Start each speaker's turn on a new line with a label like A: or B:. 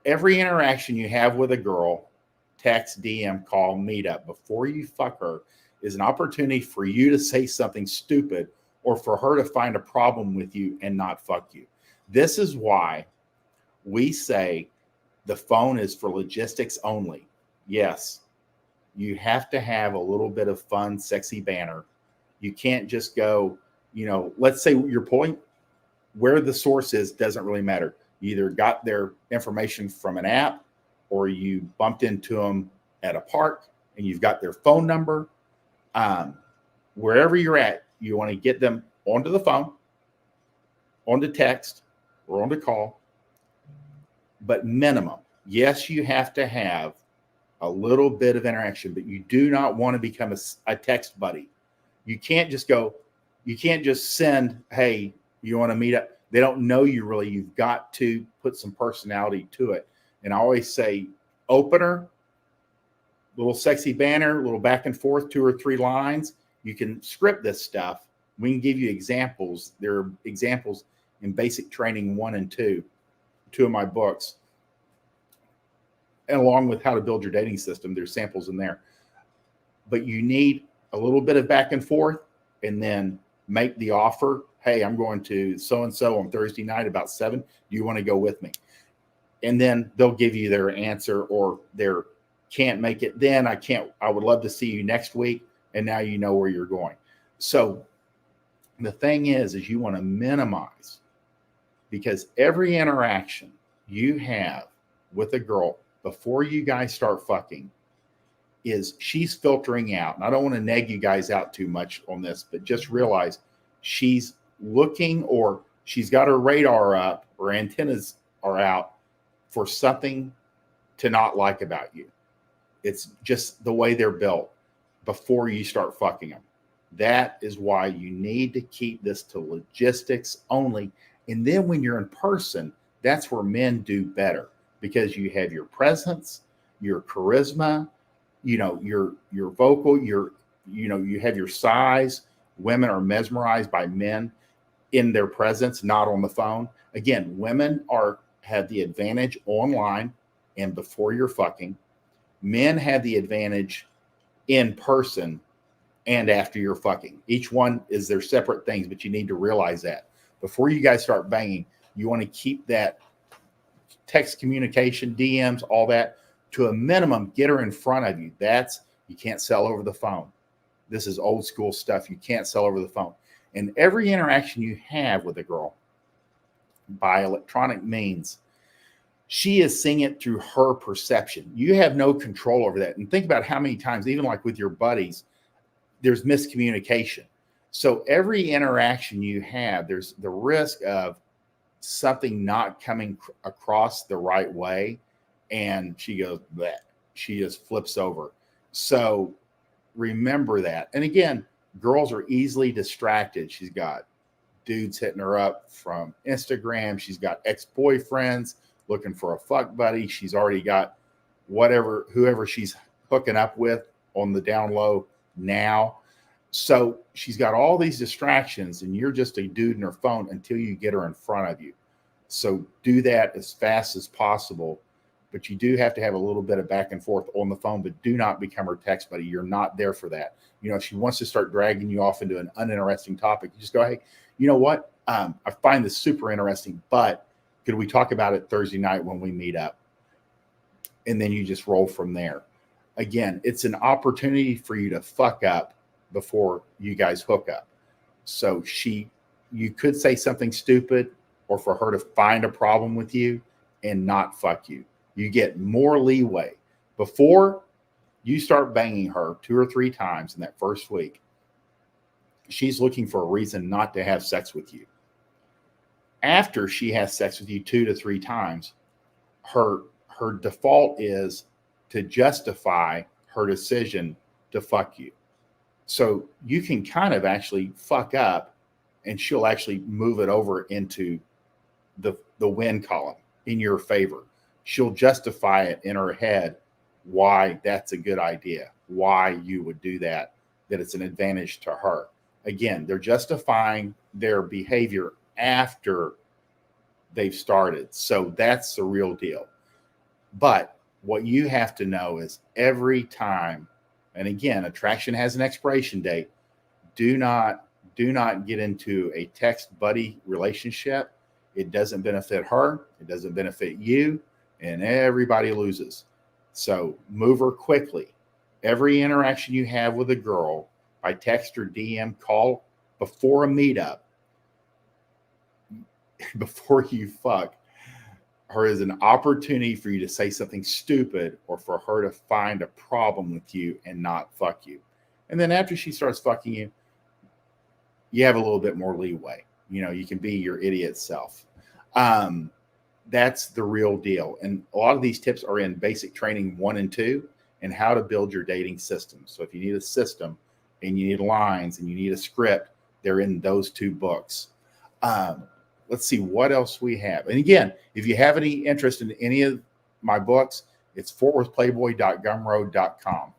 A: every interaction you have with a girl, text, DM, call, meetup, before you fuck her is an opportunity for you to say something stupid or for her to find a problem with you and not fuck you. This is why we say the phone is for logistics only. Yes, you have to have a little bit of fun, sexy banter. You can't just go, let's say your point, where the source is doesn't really matter. You either got their information from an app or you bumped into them at a park and you've got their phone number. Wherever you're at, you want to get them onto the phone, onto text, or onto call. But minimum, yes, you have to have a little bit of interaction, but you do not want to become a text buddy. You can't just send, hey, you want to meet up? They don't know you really. You've got to put some personality to it. And I always say, opener, little sexy banner, little back and forth, 2 or 3 lines. You can script this stuff. We can give you examples. There are examples in Basic Training 1 and 2 of my books. And along with How to Build Your Dating System, there's samples in there. But you need a little bit of back and forth and then make the offer. Hey, I'm going to so-and-so on Thursday night about 7. Do you want to go with me? And then they'll give you their answer or their can't make it then. I would love to see you next week. And now you know where you're going. So the thing is you want to minimize, because every interaction you have with a girl before you guys start fucking is she's filtering out. And I don't want to nag you guys out too much on this, but just realize she's looking, or she's got her radar up, or antennas are out for something to not like about you. It's just the way they're built before you start fucking them. That is why you need to keep this to logistics only. And then when you're in person, that's where men do better, because you have your presence, your charisma, your vocal, you have your size. Women are mesmerized by men in their presence, not on the phone. Again, women have the advantage online and before you're fucking. Men have the advantage in person and after you're fucking. Each one is their separate things, but you need to realize that before you guys start banging, you want to keep that text communication, DMs, all that to a minimum. Get her in front of you. You can't sell over the phone. This is old school stuff. You can't sell over the phone. And every interaction you have with a girl by electronic means, she is seeing it through her perception. You have no control over that. And think about how many times, even like with your buddies, there's miscommunication. So every interaction you have, there's the risk of something not coming across the right way. And she goes, bleh. She just flips over. So remember that. And again, girls are easily distracted. She's got dudes hitting her up from Instagram. She's got ex-boyfriends looking for a fuck buddy. She's already got whoever she's hooking up with on the down low now. So she's got all these distractions, and you're just a dude in her phone until you get her in front of you. So do that as fast as possible. But you do have to have a little bit of back and forth on the phone, but do not become her text buddy. You're not there for that. If she wants to start dragging you off into an uninteresting topic, you just go, hey, you know what? I find this super interesting, but could we talk about it Thursday night when we meet up? And then you just roll from there. Again, it's an opportunity for you to fuck up before you guys hook up. So you could say something stupid, or for her to find a problem with you and not fuck you. You get more leeway. Before you start banging her 2 or 3 times in that first week, she's looking for a reason not to have sex with you. After she has sex with you 2 to 3 times, her default is to justify her decision to fuck you. So you can kind of actually fuck up, and she'll actually move it over into the win column in your favor. She'll justify it in her head why that's a good idea, why you would do that it's an advantage to her. Again, they're justifying their behavior after they've started. So that's the real deal. But what you have to know is every time, and again, attraction has an expiration date. Do not get into a text buddy relationship. It doesn't benefit her, it doesn't benefit you, and everybody loses. So move her quickly. Every interaction you have with a girl by text or DM, call before a meetup, before you fuck her, is an opportunity for you to say something stupid or for her to find a problem with you and not fuck you. And then after she starts fucking you, you have a little bit more leeway. You know, you can be your idiot self. That's the real deal. And a lot of these tips are in basic training 1 and 2 and how to build your dating system. So if you need a system and you need lines and you need a script, they're in those 2 books. Let's see what else we have. And again, if you have any interest in any of my books, it's fortworthplayboy.gumroad.com.